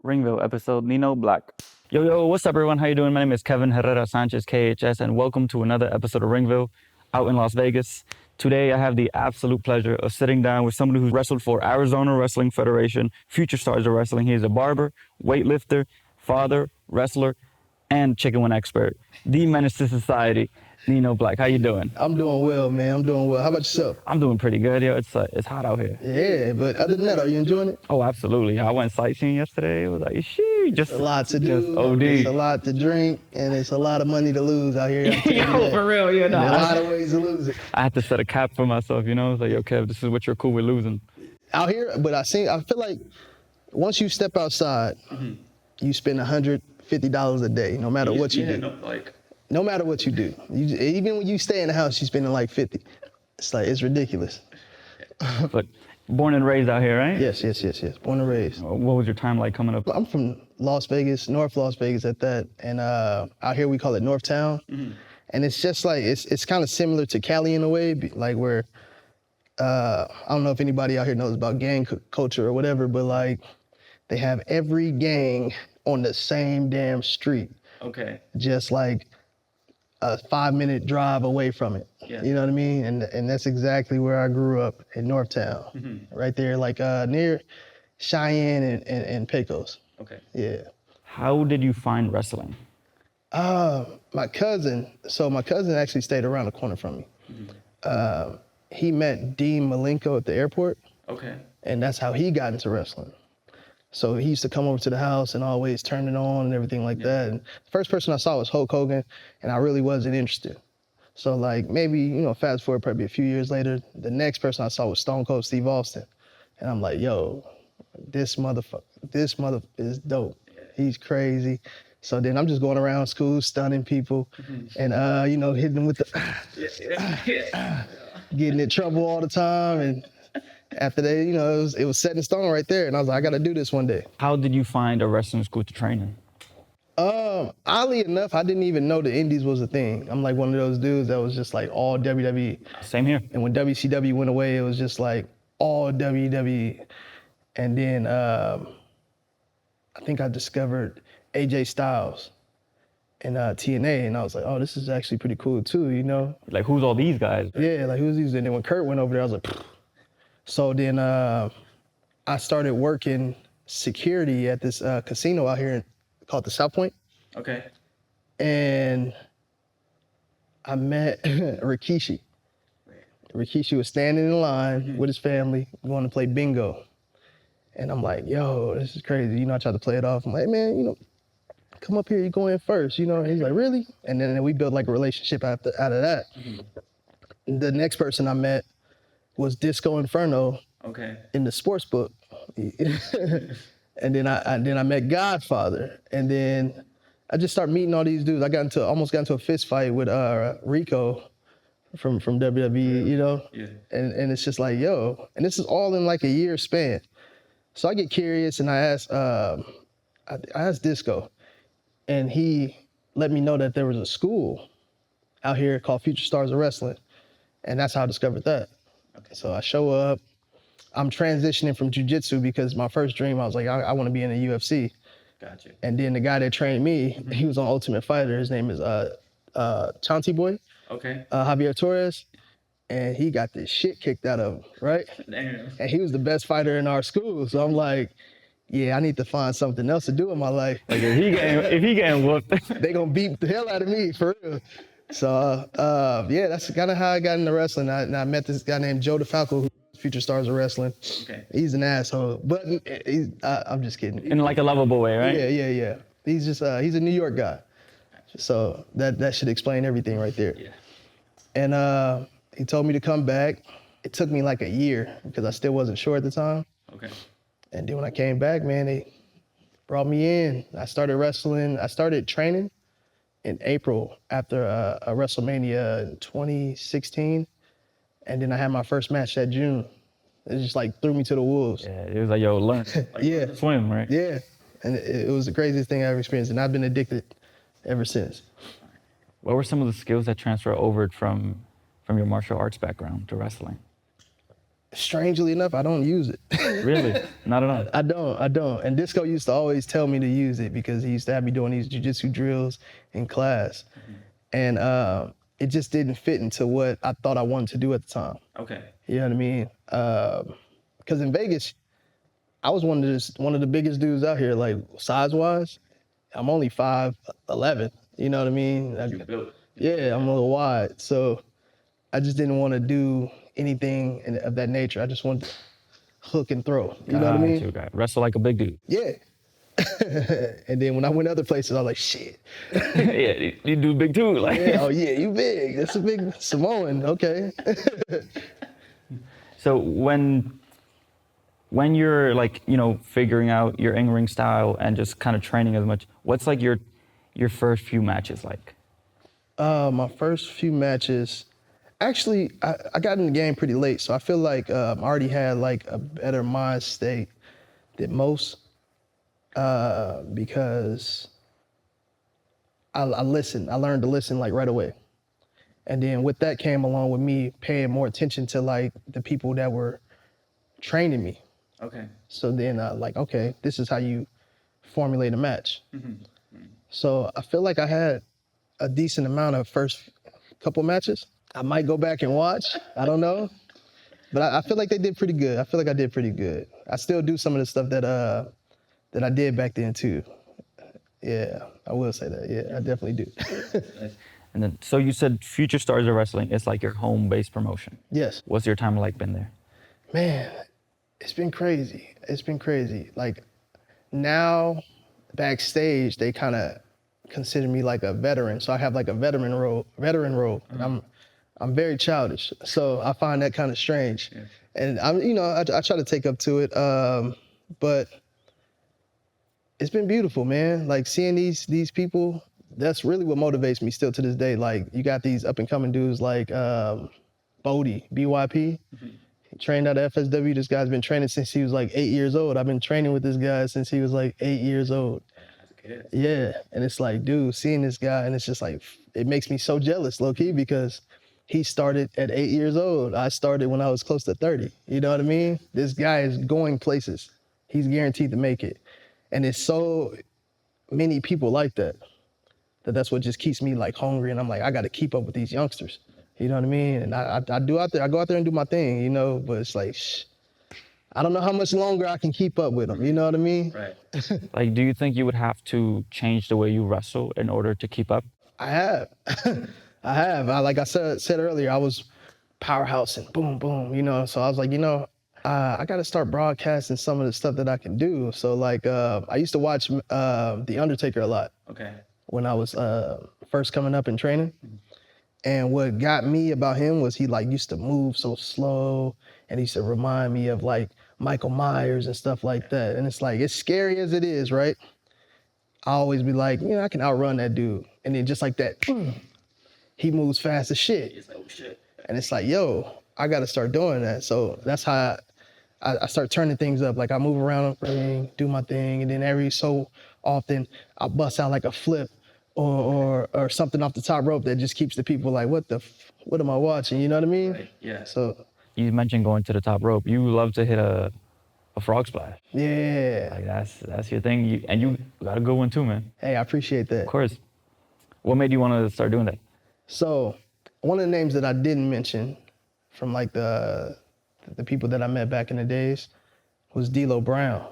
Ringville episode, NIno Black. Yo, what's up, everyone? How you doing? My name is Kevin Herrera Sanchez, KHS, and welcome to another episode of Ringville out in Las Vegas. Today, I have the absolute pleasure of sitting down with somebody who's wrestled for Arizona Wrestling Federation, Future Stars of Wrestling. He is a barber, weightlifter, father, wrestler, and chicken wing expert. The menace to society, NIno Black. How you doing? I'm doing well, man. I'm doing well. How about yourself? I'm doing pretty good, yo. It's hot out here. Yeah, but other than that, are you enjoying it? Oh, absolutely. I went sightseeing yesterday. It was like, shee, just A lot to do. OD. It's a lot to drink, and it's a lot of money to lose out here. Yo, for real, yeah. And a lot of ways to lose it. I had to set a cap for myself, you know? It's like, yo, Kev, this is what you're cool with losing. Out here, but I feel like once you step outside, you spend $150 a day, no matter what you do. No matter what you do. Even when you stay in the house, you're spending like 50. It's like, it's ridiculous. But born and raised out here, right? Yes. Born and raised. What was your time like coming up? I'm from Las Vegas, North Las Vegas at that. And out here we call it Northtown. And it's just like, it's kind of similar to Cali in a way, like where, I don't know if anybody out here knows about gang culture or whatever, but like they have every gang on the same damn street. Okay. Just like a 5-minute drive away from it. Yeah. You know what I mean? And that's exactly where I grew up in Northtown. Right there, like near Cheyenne and Pecos. Okay. Yeah. How did you find wrestling? My cousin actually stayed around the corner from me. He met Dean Malenko at the airport. Okay. And that's how he got into wrestling. So he used to come over to the house and always turn it on and everything like that. And the first person I saw was Hulk Hogan, and I really wasn't interested. So like maybe, fast forward probably a few years later, the next person I saw was Stone Cold Steve Austin. And I'm like, yo, this mother is dope. He's crazy. So then I'm just going around school, stunning people, and hitting them with the, getting in trouble all the time. And after that, it was set in stone right there. And I was like, I got to do this one day. How did you find a wrestling school to train in? Oddly enough, I didn't even know the Indies was a thing. I'm like one of those dudes that was just like all WWE. Same here. And when WCW went away, it was just like all WWE. And then I think I discovered AJ Styles in TNA, and I was like, oh, this is actually pretty cool too, Like, who's all these guys? Yeah, like who's these? And then when Kurt went over there, I was like, pfft. So then I started working security at this casino out here called the South Point. Okay. And I met Rikishi. Rikishi was standing in line with his family, going to play bingo. And I'm like, yo, this is crazy. I tried to play it off. I'm like, man, come up here, you go in first. And he's like, really? And then we built like a relationship out of that. The next person I met was Disco Inferno. Okay. In the sports book. And then I met Godfather. And then I just started meeting all these dudes. I almost got into a fist fight with Rico from WWE, Yeah. And it's just like, yo, and this is all in like a year span. So I get curious and I asked Disco, and he let me know that there was a school out here called Future Stars of Wrestling. And that's how I discovered that. Okay. So I show up, I'm transitioning from jiu-jitsu because my first dream, I was like, I want to be in the UFC. Gotcha. And then the guy that trained me, he was on Ultimate Fighter. His name is Chauncey Boy. Okay. Javier Torres. And he got this shit kicked out of him, right? Damn. And he was the best fighter in our school. So I'm like, yeah, I need to find something else to do in my life. Like, if he getting whooped, they gonna beat the hell out of me, for real. So yeah, that's kind of how I got into wrestling. I met this guy named Joe DeFalco, who's Future Stars of Wrestling. Okay. He's an asshole, but I'm just kidding. in like a lovable way, right? Yeah. He's just he's a New York guy. So that should explain everything right there. Yeah. And he told me to come back. It took me like a year because I still wasn't sure at the time. Okay. And then when I came back, man, they brought me in. I started wrestling. I started training in April after a WrestleMania in 2016. And then I had my first match that June. It just like threw me to the wolves. Yeah, it was like, yo, learn. Like, Yeah. Swim, right? Yeah. And it was the craziest thing I ever experienced. And I've been addicted ever since. What were some of the skills that transfer over from your martial arts background to wrestling? Strangely enough, I don't use it. Really? Not at all. I don't. And Disco used to always tell me to use it because he used to have me doing these jiu-jitsu drills in class. And it just didn't fit into what I thought I wanted to do at the time. Okay. You know what I mean? Because in Vegas, I was one of the biggest dudes out here, like size-wise. I'm only 5'11", you know what I mean? Yeah, I'm a little wide. So I just didn't want to do anything of that nature. I just wanted to hook and throw. You know what I mean? Wrestle like a big dude. Yeah. And then when I went other places, I was like, shit. Yeah, you do big too. Like, Yeah, oh yeah, you big. That's a big Samoan. Okay. so when you're like, figuring out your in-ring style and just kind of training as much, what's like your first few matches like? My first few matches, actually, I got in the game pretty late, so I feel like I already had like a better mind state than most because I listened. I learned to listen like right away. And then with that came along with me paying more attention to like the people that were training me. Okay. So then like, okay, this is how you formulate a match. So I feel like I had a decent amount of first couple matches. I might go back and watch. I don't know. But I feel like they did pretty good. I feel like I did pretty good. I still do some of the stuff that I did back then too. Yeah, I will say that. Yeah, I definitely do. And then, so you said Future Stars of Wrestling is like your home-based promotion. Yes. What's your time like been there? Man, it's been crazy. It's been crazy. Like now, backstage, they kind of consider me like a veteran. So I have like a veteran role, and I'm very childish. So I find that kind of strange. Yeah. And I try to take up to it. But it's been beautiful, man. Like seeing these people, that's really what motivates me still to this day. Like you got these up and coming dudes like Bodie, BYP. He trained out of FSW. This guy's been training since he was like 8 years old. I've been training with this guy since he was like 8 years old. Yeah, and it's like, dude, seeing this guy, and it's just like, it makes me so jealous, low key, because he started at 8 years old. I started when I was close to 30. You know what I mean? This guy is going places. He's guaranteed to make it. And it's so many people like that, that's what just keeps me like hungry. And I'm like, I got to keep up with these youngsters. You know what I mean? And I go out there and do my thing, but it's like, I don't know how much longer I can keep up with them. You know what I mean? Right. Like, do you think you would have to change the way you wrestle in order to keep up? I have. I have. Like I said earlier, I was powerhouse and boom, boom, So I was like, I got to start broadcasting some of the stuff that I can do. So like, I used to watch The Undertaker a lot. Okay. When I was first coming up in training. And what got me about him was he like used to move so slow, and he used to remind me of like Michael Myers and stuff like that. And it's like, as scary as it is, right? I always be like, I can outrun that dude. And then just like that, he moves fast as shit. It's like, oh shit. And it's like, yo, I got to start doing that. So that's how I start turning things up. Like I move around the ring, do my thing, and then every so often I bust out like a flip or something off the top rope that just keeps the people like, what am I watching? You know what I mean? Right. Yeah. So you mentioned going to the top rope. You love to hit a frog splash. Yeah. Like that's your thing. And you got a good one too, man. Hey, I appreciate that. Of course. What made you want to start doing that? So one of the names that I didn't mention from like the people that I met back in the days was D-Lo Brown.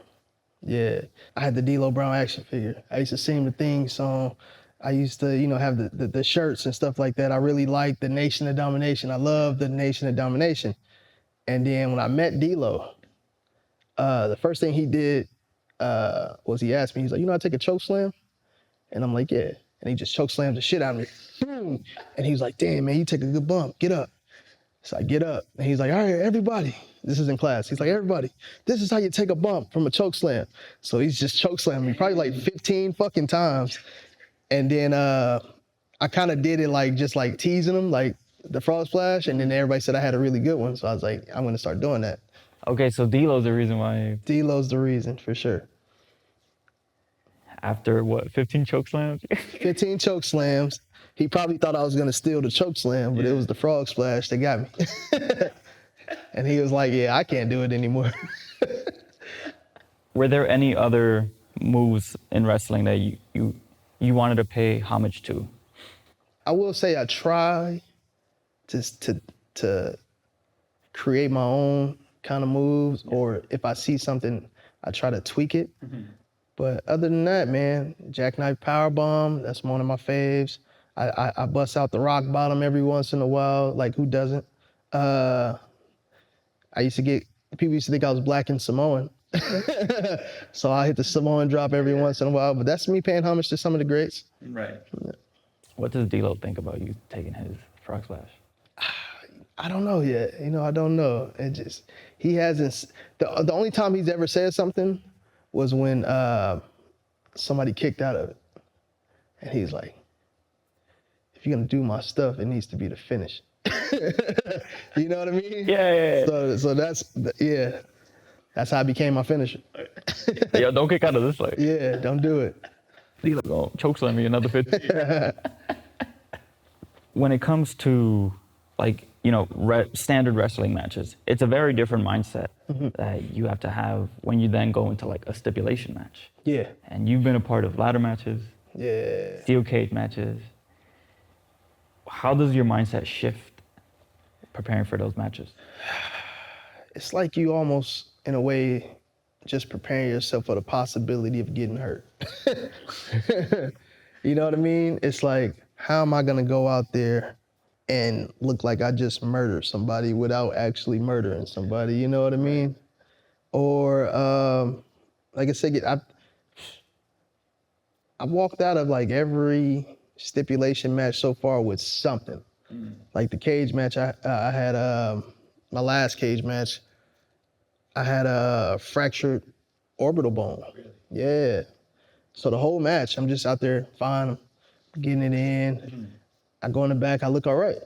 Yeah, I had the D-Lo Brown action figure. I used to sing the theme song. I used to, have the shirts and stuff like that. I really liked the Nation of Domination. I loved the Nation of Domination. And then when I met D-Lo, the first thing he did was he asked me, he's like, I take a choke slam? And I'm like, yeah. And he just choke slammed the shit out of me. Boom. And he was like, damn, man, you take a good bump. Get up. So I get up, and he's like, all right, everybody. This is in class. He's like, everybody, this is how you take a bump from a choke slam. So he's just choke slamming me probably like 15 fucking times. And then I kind of did it like just like teasing him, like the frog splash. And then everybody said I had a really good one. So I was like, I'm going to start doing that. Okay, so D-Lo's the reason why. D-Lo's the reason, for sure. After what, 15 choke slams? 15 choke slams. He probably thought I was going to steal the choke slam, but it was the frog splash that got me. And he was like, yeah, I can't do it anymore. Were there any other moves in wrestling that you wanted to pay homage to? I will say I try to create my own kind of moves, or if I see something, I try to tweak it. But other than that, man, jackknife powerbomb, that's one of my faves. I bust out the rock bottom every once in a while, like who doesn't? People used to think I was black and Samoan. So I hit the Samoan drop every once in a while, but that's me paying homage to some of the greats. Right. What does D-Lo think about you taking his frog splash? I don't know yet. I don't know. He hasn't, the only time he's ever said something was when somebody kicked out of it. And he's like, if you're gonna do my stuff, it needs to be the finish. You know what I mean? Yeah. So that's how I became my finisher. Yo, don't kick out of this leg. Yeah, don't do it. D-Lo gonna chokeslam me another 50. When it comes to standard wrestling matches, it's a very different mindset that you have to have when you then go into like a stipulation match. Yeah. And you've been a part of ladder matches, Yeah. steel cage matches. How does your mindset shift preparing for those matches? It's like you almost, in a way, just preparing yourself for the possibility of getting hurt. You know what I mean? It's like, how am I gonna go out there and look like I just murdered somebody without actually murdering somebody? You know what I mean? Or, like I said, I've walked out of like every stipulation match so far with something. Like the cage match, I had my last cage match, I had a fractured orbital bone. Yeah. So the whole match, I'm just out there fine, getting it in. I go in the back, I look all right.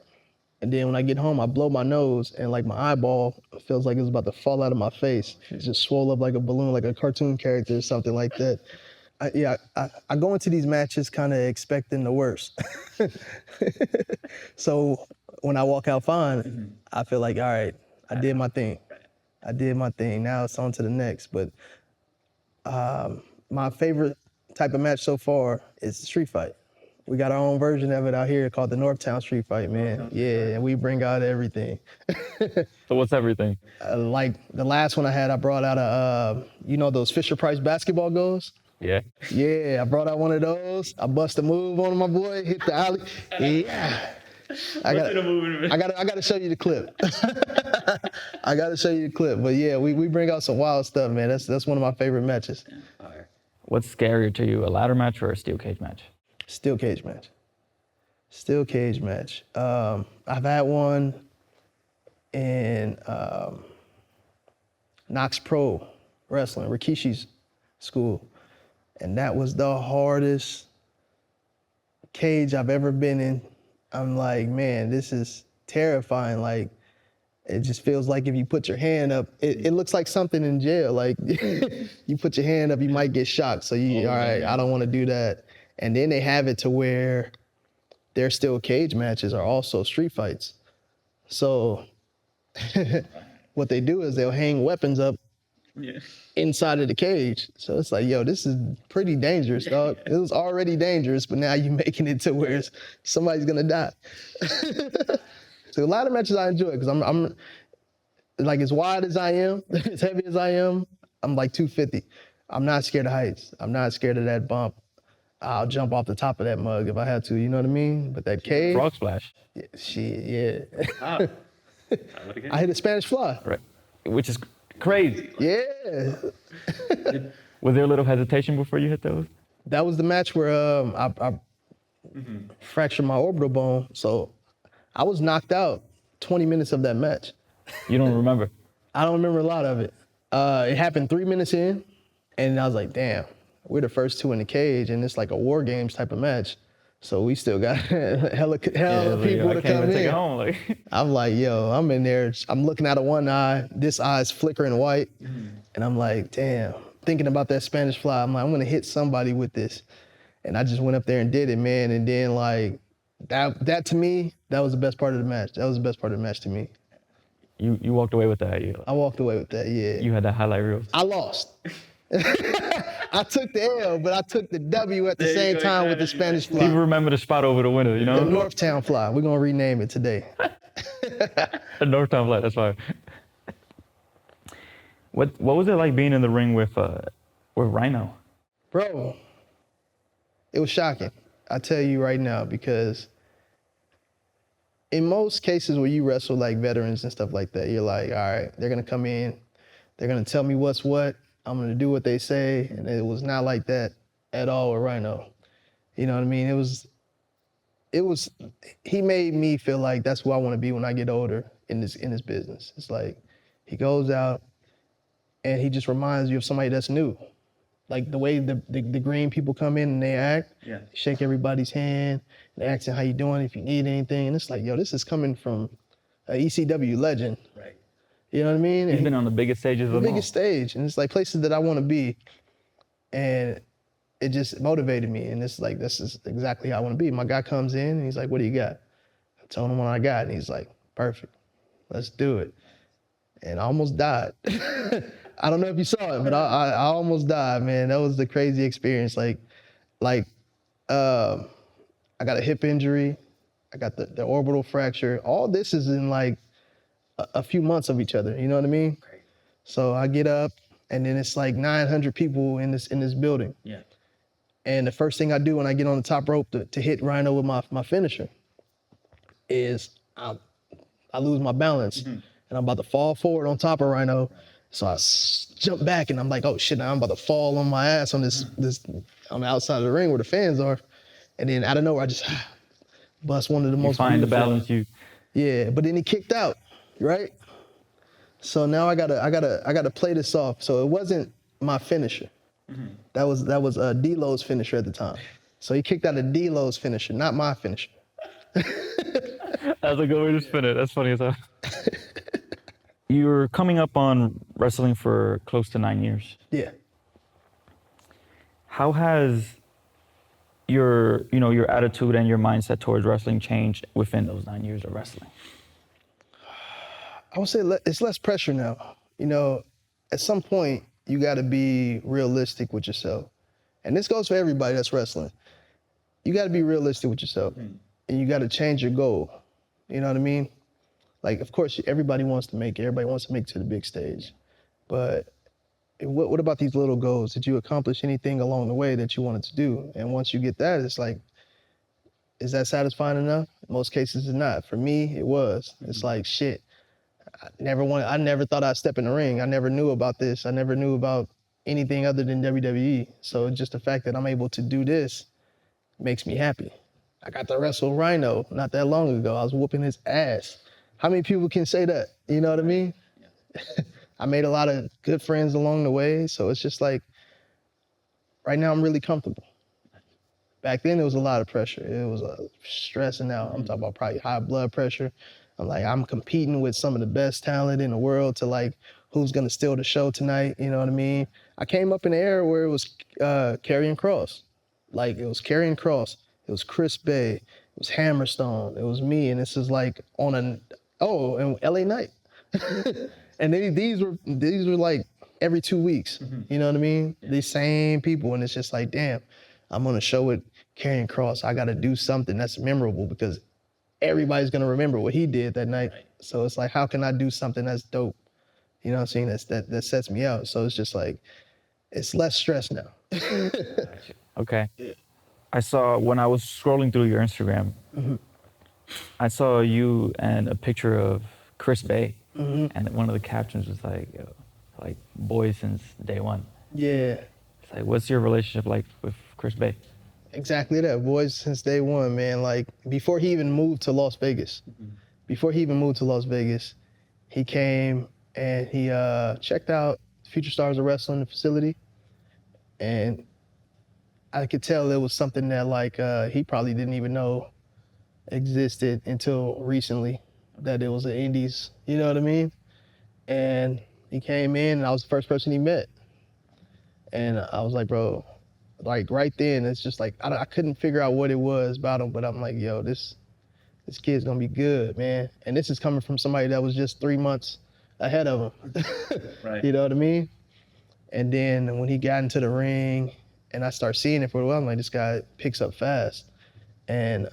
And then when I get home, I blow my nose and like my eyeball feels like it's about to fall out of my face. It's just swole up like a balloon, like a cartoon character or something like that. I go into these matches kind of expecting the worst. So when I walk out fine, I feel like, all right, I did my thing. Now it's on to the next. But my favorite type of match so far is the street fight. We got our own version of it out here called the Northtown Street Fight, man. Yeah, and we bring out everything. So what's everything? Like the last one I had, I brought out those Fisher-Price basketball goals? Yeah. Yeah, I brought out one of those. I bust a move on my boy, hit the alley. Yeah. I gotta show you the clip. I gotta show you the clip. But yeah, we bring out some wild stuff, man. That's one of my favorite matches. What's scarier to you, a ladder match or a steel cage match? Steel cage match. Steel cage match. I've had one in Knox Pro Wrestling, Rikishi's school. And that was the hardest cage I've ever been in. I'm like, man, this is terrifying. Like, it just feels like if you put your hand up, it looks like something in jail. Like, you put your hand up, you might get shocked. So all right, I don't want to do that. And then they have it to where their steel cage matches are also street fights. So what they do is they'll hang weapons up inside of the cage. So it's like, yo, this is pretty dangerous, dog. It was already dangerous, but now you're making it to where somebody's gonna die. So a lot of matches I enjoy because I'm like as wide as I am, as heavy as I am, I'm like 250. I'm not scared of heights. I'm not scared of that bump. I'll jump off the top of that mug if I have to, you know what I mean? But that cage. Frog splash. Yeah, shit, yeah. I hit a Spanish fly. Right. Which is crazy. Yeah. Was there a little hesitation before you hit those? That was the match where I fractured my orbital bone. So I was knocked out 20 minutes of that match. You don't remember? I don't remember a lot of it. It happened 3 minutes in, and I was like, damn, we're the first two in the cage, and it's like a War Games type of match. So we still got hella people to come in. Home, I'm like, yo, I'm in there. I'm looking out of one eye. This eye's flickering white. And I'm like, damn, thinking about that Spanish fly. I'm like, I'm going to hit somebody with this. And I just went up there and did it, man. And then like that to me, that was the best part of the match. That was the best part of the match to me. You walked away with that. I walked away with that, yeah. You had that highlight reel. I lost. I took the L, but I took the W at the same time with the Spanish fly. People remember the spot over the window, you know? The Northtown fly. We're going to rename it today. The Northtown fly, that's fine. What was it like being in the ring with Rhyno? Bro, it was shocking. I tell you right now, because in most cases where you wrestle like veterans and stuff like that, you're like, all right, they're going to come in, they're going to tell me what's what, I'm going to do what they say, and it was not like that at all with Rhyno. You know what I mean? He made me feel like that's who I want to be when I get older in this business. It's like he goes out and he just reminds you of somebody that's new. Like the way the green people come in and they act, they shake everybody's hand, they asking how you doing, if you need anything, and it's like, yo, this is coming from an ECW legend. Right. You know what I mean? He's been on the biggest stages of them all. The biggest stage, and it's like places that I want to be, and it just motivated me, and it's like, this is exactly how I want to be. My guy comes in, and he's like, what do you got? I told him what I got, and he's like, perfect, let's do it. And I almost died. I don't know if you saw it, but I almost died, man. That was the crazy experience. I got a hip injury. I got the orbital fracture. All this is in like a few months of each other. You know what I mean? Great. So I get up, and then it's like 900 people in this building. Yeah. And the first thing I do when I get on the top rope to hit Rhyno with my finisher is I lose my balance, and I'm about to fall forward on top of Rhyno. So I jump back, and I'm like, oh shit, now I'm about to fall on my ass on this on the outside of the ring where the fans are. And then out of nowhere, I just bust one of the most. You find the balance Yeah, but then he kicked out, right? So now I gotta play this off. So it wasn't my finisher. That was D-Lo's finisher at the time. So he kicked out a D-Lo's finisher, not my finisher. That's a good way to spin it. That's funny as hell. You're coming up on wrestling for close to 9 years. Yeah. How has your attitude and your mindset towards wrestling changed within those 9 years of wrestling? I would say it's less pressure now. You know, at some point, you got to be realistic with yourself. And this goes for everybody that's wrestling. You got to be realistic with yourself. And you got to change your goal. You know what I mean? Like, of course, everybody wants to make it. Everybody wants to make it to the big stage. But what about these little goals? Did you accomplish anything along the way that you wanted to do? And once you get that, it's like, is that satisfying enough? In most cases, it's not. For me, it was. It's like, shit, I never thought I'd step in the ring. I never knew about this. I never knew about anything other than WWE. So just the fact that I'm able to do this makes me happy. I got to wrestle Rhyno not that long ago. I was whooping his ass. How many people can say that? You know what I mean? Yeah. I made a lot of good friends along the way. So it's just like, right now I'm really comfortable. Back then, it was a lot of pressure. It was stressing out. I'm talking about probably high blood pressure. I'm competing with some of the best talent in the world to like, who's gonna steal the show tonight? You know what I mean? I came up in the era where it was Karrion Kross. Like, it was Karrion Kross. It was Chris Bay. It was Hammerstone. It was me. And this is like and LA Knight. And these were like every 2 weeks. You know what I mean? Yeah. These same people. And it's just like, damn, I'm gonna show it Karrion Kross. I gotta do something that's memorable because everybody's gonna remember what he did that night. Right. So it's like, how can I do something that's dope? You know what I'm saying? That sets me out. So it's just like, it's less stress now. Okay. Yeah. I saw, when I was scrolling through your Instagram, I saw you and a picture of Chris Bay. And one of the captions was like boys since day one. Yeah. It's like, what's your relationship like with Chris Bay? Exactly that, boys since day one, man. Like, before he even moved to Las Vegas, he came and he checked out Future Stars of Wrestling facility. And I could tell it was something that like he probably didn't even know existed until recently, that it was the indies, you know what I mean? And he came in and I was the first person he met. And I was like, bro, like right then, it's just like, I couldn't figure out what it was about him, but I'm like, yo, this this kid's gonna be good, man. And this is coming from somebody that was just 3 months ahead of him. Right. You know what I mean? And then when he got into the ring and I start seeing it for a while, I'm like, this guy picks up fast. And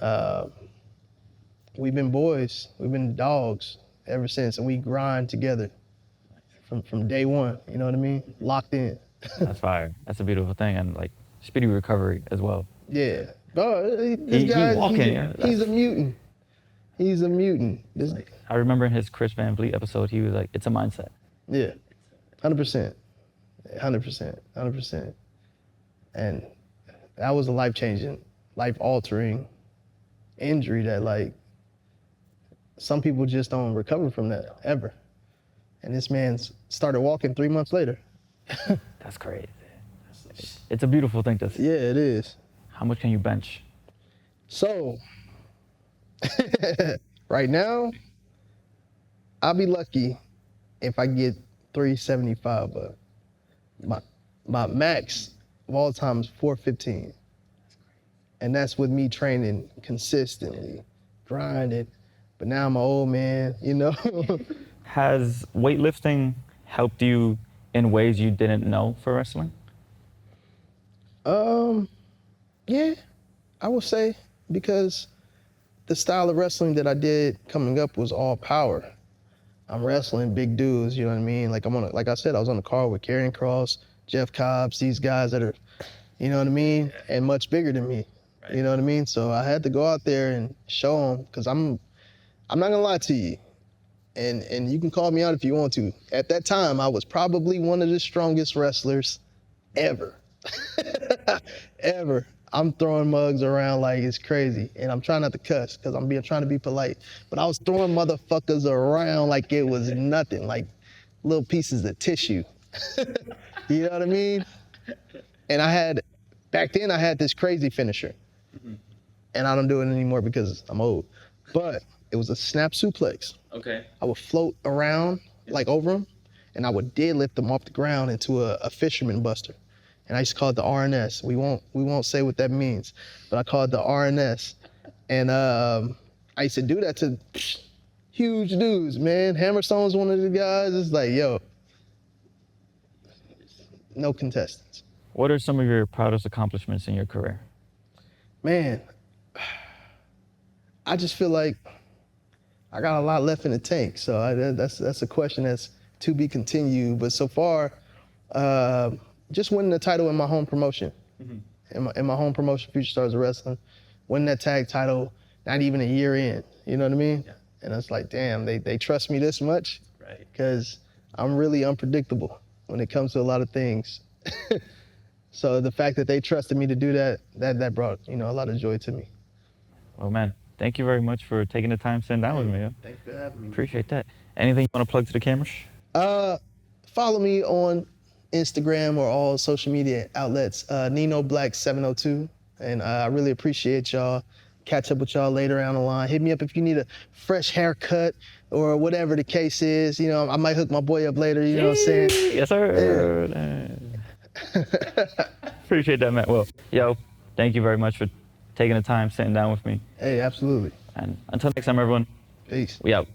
we've been boys, we've been dogs ever since, and we grind together from day one, you know what I mean? Locked in. That's fire. That's a beautiful thing, and like speedy recovery as well. Yeah. Bro, this guy, he's a mutant. He's a mutant. I remember in his Chris Van Vliet episode, he was like, it's a mindset. Yeah, 100%. 100%. And that was a life-changing, life-altering injury that, like, some people just don't recover from that, ever. And this man started walking 3 months later. That's crazy. It's a beautiful thing to see. Yeah, it is. How much can you bench? So, right now, I'll be lucky if I get 375, but my max of all time is 415. And that's with me training consistently, grinding. But now I'm an old man, you know? Has weightlifting helped you in ways you didn't know for wrestling? Yeah, I would say, because the style of wrestling that I did coming up was all power. I'm wrestling big dudes, you know what I mean? Like like I said, I was on the card with Karrion Kross, Jeff Cobbs, these guys that are, you know what I mean? And much bigger than me, you know what I mean? So I had to go out there and show them, because I'm not gonna lie to you. And you can call me out if you want to. At that time, I was probably one of the strongest wrestlers ever. Ever. I'm throwing mugs around like it's crazy. And I'm trying not to cuss because I'm trying to be polite. But I was throwing motherfuckers around like it was nothing, like little pieces of tissue. You know what I mean? And back then I had this crazy finisher. And I don't do it anymore because I'm old. But it was a snap suplex. Okay. I would float around like over them, and I would deadlift them off the ground into a fisherman buster. And I used to call it the RNS. We won't say what that means, but I call it the RNS. And I used to do that to huge dudes, man. Hammerstone's one of the guys. It's like, yo, no contestants. What are some of your proudest accomplishments in your career? Man, I just feel like I got a lot left in the tank. So that's a question that's to be continued. But so far, just winning the title in my home promotion, in my home promotion, Future Stars of Wrestling, winning that tag title, not even a year in, you know what I mean? Yeah. And it's like, damn, they trust me this much? Right. Because I'm really unpredictable when it comes to a lot of things. So the fact that they trusted me to do that brought, a lot of joy to me. Well, man, thank you very much for taking the time sitting down with me. Yeah? Thanks for having me. Appreciate that. Anything you want to plug to the cameras? Follow me on Instagram or all social media outlets, NIno Black 702. And I really appreciate y'all. Catch up with y'all later down the line. Hit me up if you need a fresh haircut or whatever the case is. I might hook my boy up later, you know what I'm saying? Yes, sir. Yeah. Appreciate that, man. Well, yo, thank you very much for taking the time, sitting down with me. Hey, absolutely. And until next time, everyone. Peace. We out.